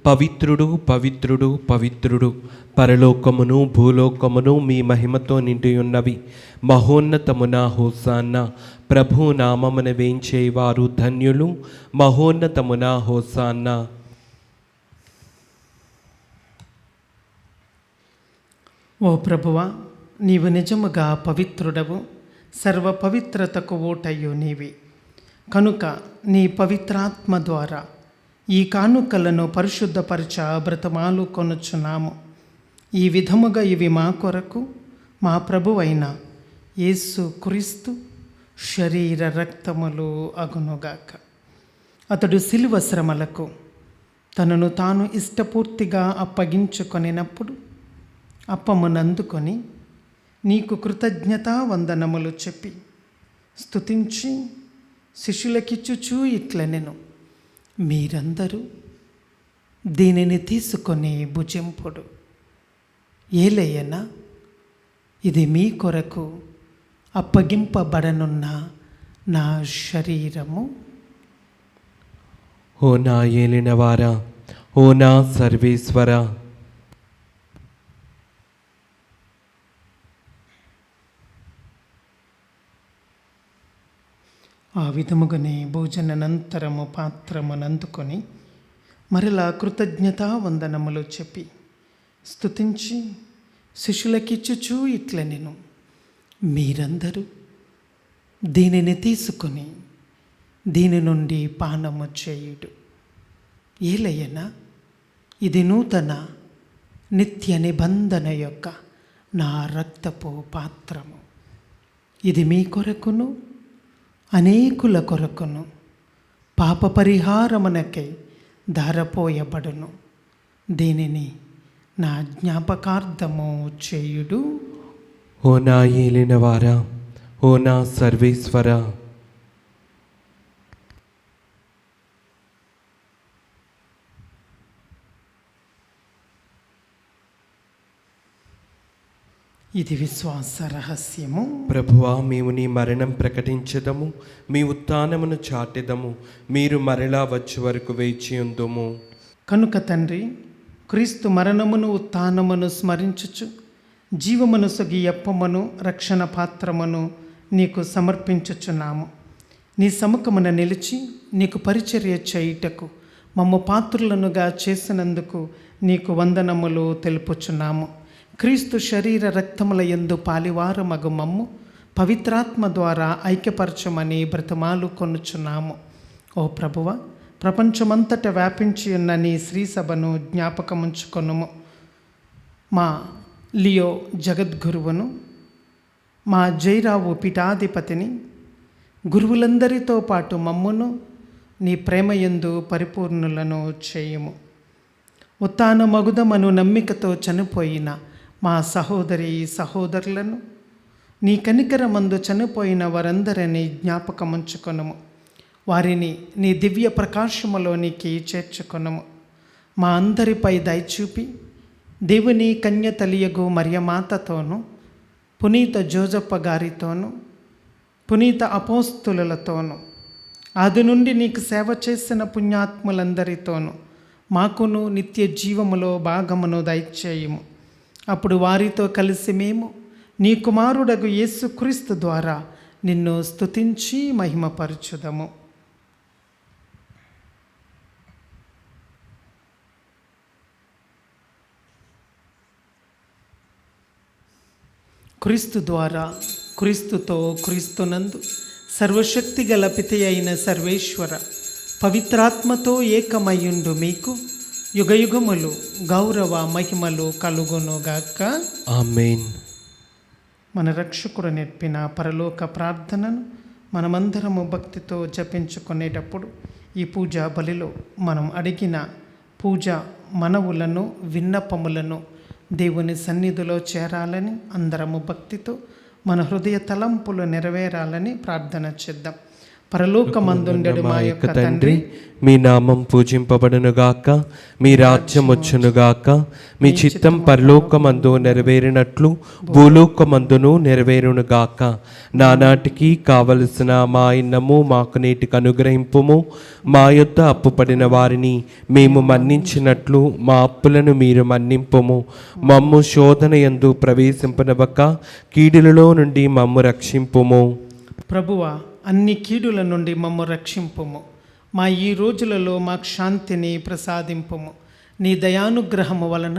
పవిత్రుడు పవిత్రుడు పవిత్రుడు, పరలోకమును భూలోకమును మీ మహిమతో నిండి ఉన్నవి. మహోన్నతమున హోసాన్న, ప్రభు నామమున వేంచేవారు ధన్యులు. మహోన్నతమున హోసాన్న. ఓ ప్రభువా, నీవు నిజముగా పవిత్రుడవు, సర్వ పవిత్రతకు ఓటయ్యు నీవి. కనుక నీ పవిత్రాత్మ ద్వారా ఈ కానుకలను పరిశుద్ధపరచ బ్రతమాలు కొనుచున్నాము. ఈ విధముగా ఇవి మా కొరకు మా ప్రభువైన యేసు క్రీస్తు శరీర రక్తములు అగునుగాక. అతడు శిలువ శ్రమలకు తనను తాను ఇష్టపూర్తిగా అప్పగించుకొనినప్పుడు అప్పమునందుకొని నీకు కృతజ్ఞతా వందనములు చెప్పి స్తుతించి శిష్యులకిచ్చుచూ ఇట్లనెను, మీరందరూ దీనిని తీసుకొని భుజింపుడు. ఏలయన ఇది మీ కొరకు అప్పగింపబడనున్న నా శరీరము. ఓ నా ఏలినవారా, ఓ నా సర్వేశ్వర, ఆ విధముగానే భోజనానంతరము పాత్రమునందుకొని మరలా కృతజ్ఞతా వందనములు చెప్పి స్తుతించి శిష్యులకిచ్చుచూ ఇట్లనెను, మీరందరూ దీనిని తీసుకొని దీని నుండి పానము చేయుడు. ఏలయన ఇది నూతన నిత్య నిబంధన యొక్క నా రక్తపు పాత్రము. ఇది మీ కొరకును అనేకుల కొరకును పాప పరిహారమునకై ధారపోయబడును. దీనిని నా జ్ఞాపకార్థము చేయుడు. ఓ నా ఏలినవారా, ఓ నా సర్వేశ్వర, ఇది విశ్వాస రహస్యము. ప్రభువా, మేము నీ మరణం ప్రకటించదము, మీ ఉత్థానమును చాటెదము. మీరు మరలా వచ్చే వరకు వేచియుందుము. కనుక తండ్రి, క్రీస్తు మరణమును ఉత్థానమును స్మరించుచు జీవమును సొగి అప్పమును రక్షణ పాత్రమును నీకు సమర్పించుచున్నాము. నీ సముఖమున నిలిచి నీకు పరిచర్య చేయుటకు మమ్ము పాత్రులనుగా చేసినందుకు నీకు వందనములు తెలుపుచున్నాము. క్రీస్తు శరీర రక్తముల యందు పాలివారమగు మమ్ము పవిత్రాత్మ ద్వారా ఐక్యపరచమని బ్రతమాలు కొనుచున్నాము. ఓ ప్రభువ, ప్రపంచమంతట వ్యాపించి ఉన్న నీ శ్రీ సభను జ్ఞాపకముంచుకొనుము. మా లియో జగద్గురువును, మా జైరావు పీఠాధిపతిని, గురువులందరితో పాటు మమ్మును నీ ప్రేమయందు పరిపూర్ణులను చేయుము. ఉత్థాన మగుదమను నమ్మికతో చనిపోయిన మా సహోదరి సహోదరులను, నీ కనికరమందు చనిపోయిన వారందరినీ జ్ఞాపకముంచుకొనుము. వారిని నీ దివ్య ప్రకాశములోనికి చేర్చుకొనుము. మా అందరిపై దయచూపి దేవుని కన్య తల్లియగు మరియమాతతోనూ, పునీత జోజప్ప గారితోనూ, పునీత అపోస్తులతోనూ, ఆది నుండి నీకు సేవ చేసిన పుణ్యాత్ములందరితోనూ మాకును నిత్య జీవములో భాగమును దయచేయుము. అప్పుడు వారితో కలిసి మేము నీ కుమారుడగు యేసుక్రీస్తు ద్వారా నిన్ను స్తుతించి మహిమపరచుదము. క్రీస్తు ద్వారా, క్రీస్తుతో, క్రీస్తునందు సర్వశక్తి గల పితి అయిన సర్వేశ్వర పవిత్రాత్మతో ఏకమయ్యుండు మీకు యుగయుగములు గౌరవ మహిమలు కలుగునుగాక. ఆమేన్. మన రక్షకుడు నేర్పిన పరలోక ప్రార్థనను మనమందరము భక్తితో జపించుకునేటప్పుడు ఈ పూజా బలిలో మనం అడిగిన పూజ మనవులను, విన్నపములను దేవుని సన్నిధిలో చేరాలని, అందరము భక్తితో మన హృదయ తలంపులు నెరవేరాలని ప్రార్థన చేద్దాం. పరలోకమందుండెడు మా యొక్క తండ్రి, మీ నామం పూజింపబడునుగాక, మీ రాజ్యం వచ్చునుగాక, మీ చిత్తం పరలోకమందు నెరవేరినట్లు భూలోకమందును నెరవేరునుగాక. నానాటికి కావలసిన మా అన్నము మాకు నేటికి అనుగ్రహింపుము. మా యొద్ద అప్పుపడిన వారిని మేము మన్నించినట్లు మా అప్పులను మీరు మన్నింపుము. మమ్ము శోధన యందు ప్రవేశింపనివ్వక కీడులలో నుండి మమ్ము రక్షింపుము. ప్రభువా, అన్ని కీడుల నుండి మమ్ము రక్షింపుము. మా ఈ రోజులలో మాకు శాంతిని ప్రసాదింపుము. నీ దయానుగ్రహము వలన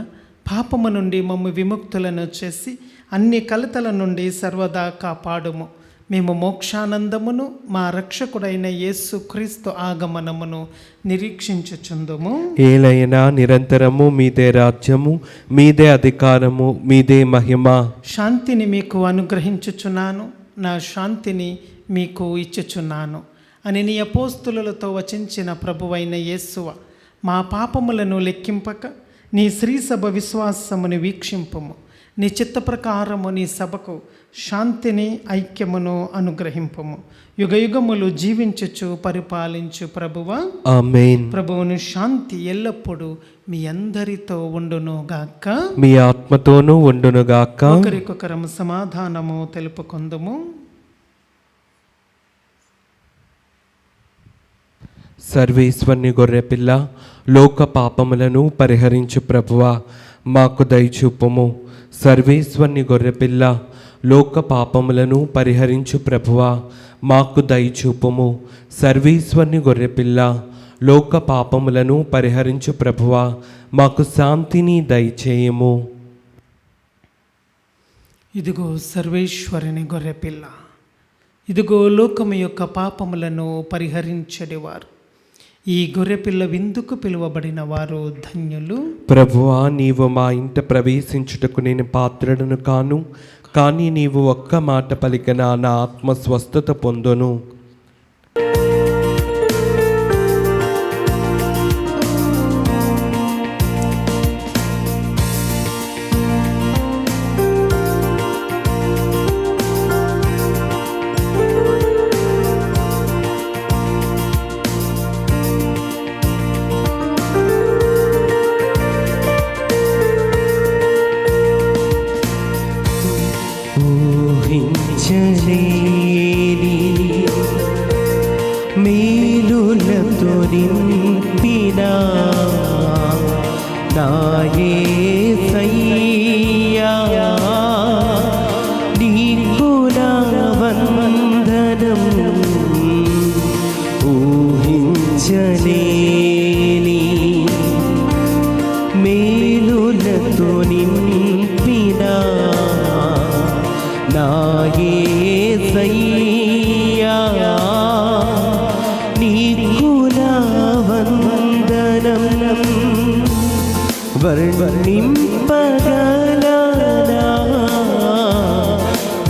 పాపము నుండి మమ్ము విముక్తులను చేసి అన్ని కలతల నుండి సర్వదా కాపాడుము. మేము మోక్షానందమును మా రక్షకుడైన యేసు క్రీస్తు ఆగమనమును నిరీక్షించుచుందుము. ఏలైనా నిరంతరము మీదే రాజ్యము, మీదే అధికారము, మీదే మహిమ. శాంతిని మీకు అనుగ్రహించుచున్నాను, నా శాంతిని మీకు ఇచ్చుచున్నాను అని నీ అపోస్తులతో వచించిన ప్రభువైన యేసువ, మా పాపములను లెక్కింపక నీ శ్రీసభ విశ్వాసమును వీక్షింపుము. నీ చిత్త ప్రకారము నీ సభకు శాంతిని ఐక్యమును అనుగ్రహింపుము. యుగయుగములు జీవించుచు పరిపాలించు ప్రభువా, ఆమేన్. ప్రభువును శాంతి ఎల్లప్పుడూ మీ అందరితో ఉండునుగాక, మీ ఆత్మతోనూ ఉండునుగాక. ఒకరికొకరము సమాధానము తెలుపుకొందుము. సర్వేశ్వరుని గొర్రెపిల్ల, లోక పాపములను పరిహరించు ప్రభువా, మాకు దయచూపుము. సర్వేశ్వరుని గొర్రెపిల్ల, లోక పాపములను పరిహరించు ప్రభువా, మాకు దయచూపుము. సర్వేశ్వరుని గొర్రెపిల్ల, లోక పాపములను పరిహరించు ప్రభువా, మాకు శాంతిని దయచేయము. ఇదిగో సర్వేశ్వరుని గొర్రెపిల్ల, ఇదిగో లోకము యొక్క పాపములను పరిహరించెడివారు. ఈ గొర్రెపిల్ల విందుకు పిలువబడిన వారు ధన్యులు. ప్రభువా, నీవు మా ఇంట ప్రవేశించుటకు నేను పాత్రుడను కాను, కానీ నీవు ఒక్క మాట పలికిన నా ఆత్మ స్వస్థత పొందును. ఊహించలేని మేలులతో నింపిన నా యేసయ్యా, నీకు నా వందనం. ఊహించలేని మేలులతో నింపిన నా యేసయ్యా, నీకు నా వందనం. వర్ణింపగలనా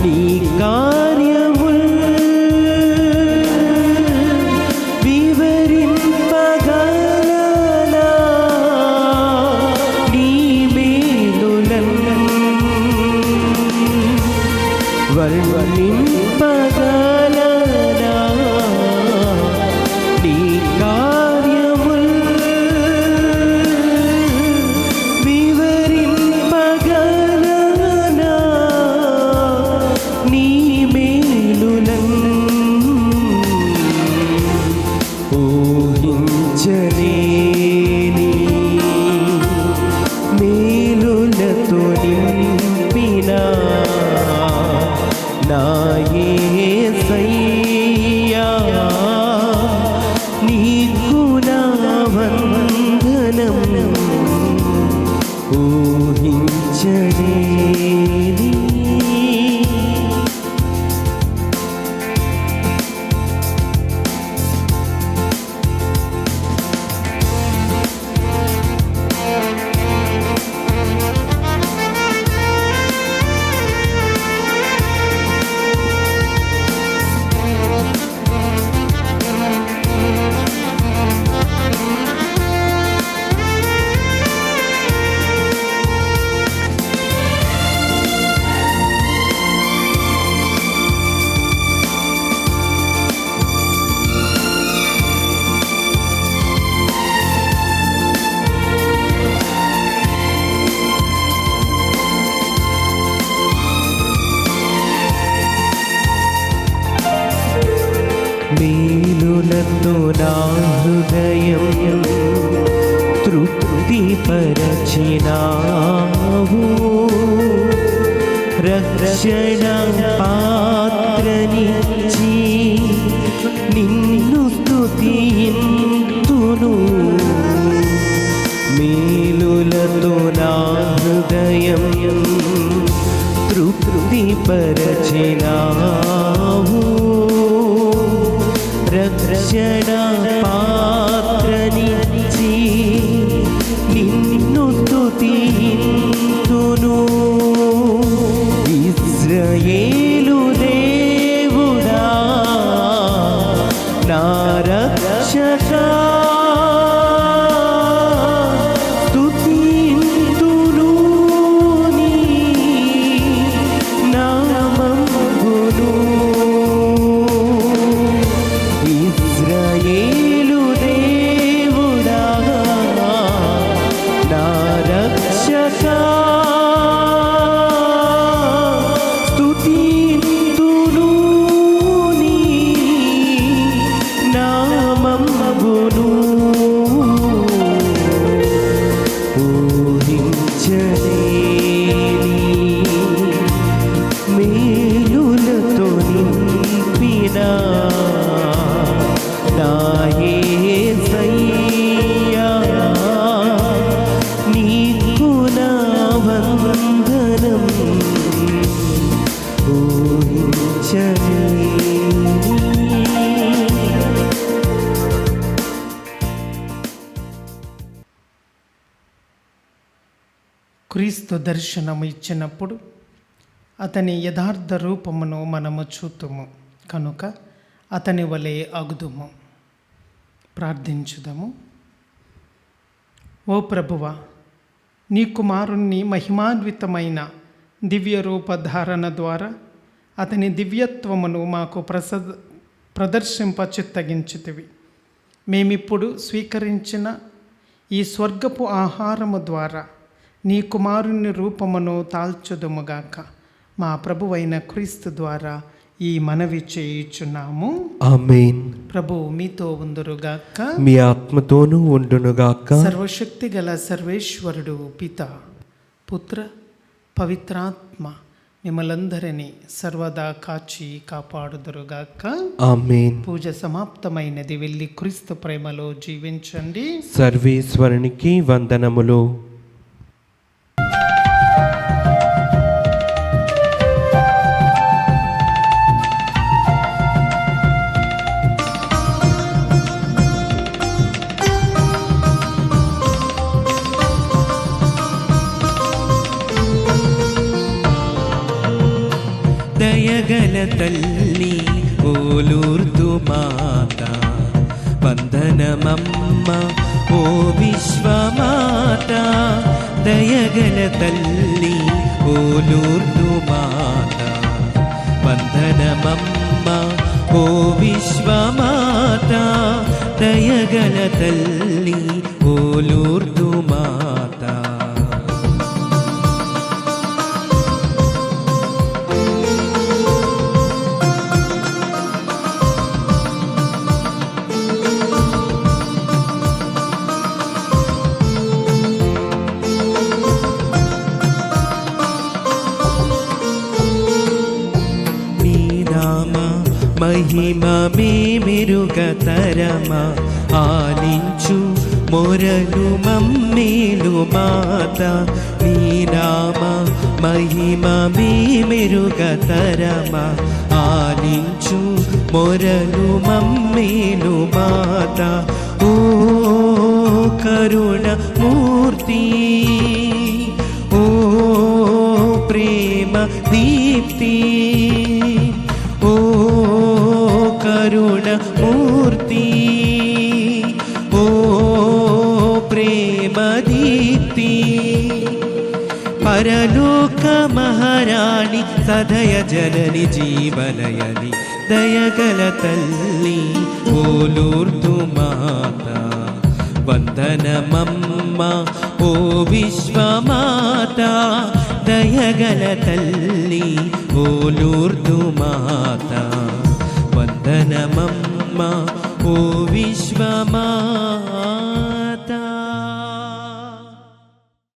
నీ కార్యముల్, వివరింపగలనా నీ మేలులను. వర్ణింపగలనా నీ కార్యముల్, వివరింపగలనా మేలులతో నా హృదయం తృప్తిపరచినావు. రక్షణ పాత్రనిచ్చి నిన్ను స్తుతింతును. మేలులతో నా హృదయం తృప్తిపరచినావు. రక్షణ పాత్రనిచ్చి నిన్ను స్తుతింతును. ఇశ్రాయేలు దేవుడా నా రక్షకా స్తుతింతును నీ నామమును. ఇశ్రాయేలు దేవుడా నా రక్షకా స్తుతింతును నీ నామమును. ఊహించలేని మేలులతో నింపిన నా యేసయ్యా నీకు నా వందనం. ఊహించలేని క్రీస్తు దర్శనము ఇచ్చినప్పుడు అతని యథార్థ రూపమును మనము చూతుము కనుక అతని వలె అగుదుము. ప్రార్థించుదము. ఓ ప్రభువా, నీ కుమారుణ్ణి మహిమాన్వితమైన దివ్య రూపధారణ ద్వారా అతని దివ్యత్వమును మాకు ప్రదర్శింప చిత్తగించితివి. మేమిప్పుడు స్వీకరించిన ఈ స్వర్గపు ఆహారము ద్వారా నీ కుమారుని రూపమును తాల్చుదుముగాక. మా ప్రభువైన క్రీస్తు ద్వారా ఈ మనవి చేయుచున్నాము. ఆమేన్. ప్రభు మీతో ఉందురుగాక. మీ ఆత్మతోనూ ఉండునుగాక. సర్వశక్తి గల సర్వేశ్వరుడు పిత, పుత్ర, పవిత్రాత్మ మిమ్మలందరినీ సర్వదా కాచి కాపాడుదురుగాక. ఆమేన్. పూజ సమాప్తమైనది. వెళ్ళి క్రీస్తు ప్రేమలో జీవించండి. సర్వేశ్వరునికి వందనములు. దయగల తల్లి ఓ లూర్దు మాత, వందనమమ్మ ఓ విశ్వమాత. దయగల తల్లి ఓ లూర్దు మాత, వందనమమ్మ ఓ విశ్వమాత. దయగల తల్లి ఓ లూర్దు మాత. మహిమ మే మెరుగతరమా ఆలించు మొరలు మమ్మేలు మాత. నీ నామ మహిమ మే మెరుగతరమా ఆలించు మొరలు మమ్మేలు మాత. ఓ కరుణ మూర్తి, ఓ ప్రేమ దీప్తి, ఓ కరుణ మూర్తి, ఓ ప్రేమ దీప్తి. పరలోక మహారాణి సదయ జనని జీవనయని దయగల తల్లి ఓ లూర్దు మాత. వందనమమ్మ ఓ విశ్వమాత. దయగల తల్లి ఓ లూర్దు మాత. వందనమమ్మ విశ్వమాత